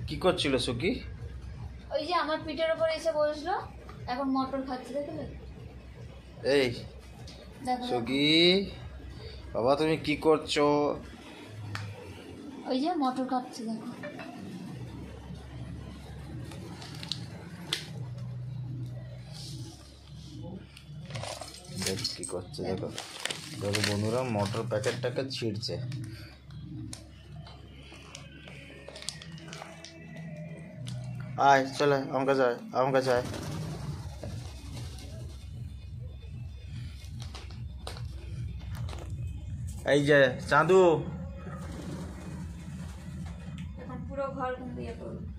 কি করছিল সুকি? ওই যে আমার পিঠের উপর এসে বসলো, এখন মটর খাচ্ছে, দেখলে? এই সুকি, বাবা তুমি কি করছো? ওই যে মটর খাচ্ছে, দেখো। দেখ কি করছে, দেখো দেখো বন্ধুরা, মটর প্যাকেটটাকে ছিঁড়ছে। আয় চলে আমার কাছে আয়, আমার কাছে আয়। এই যে চাঁদু, এখন পুরো ঘর কিন্তু ইয়ে করবো।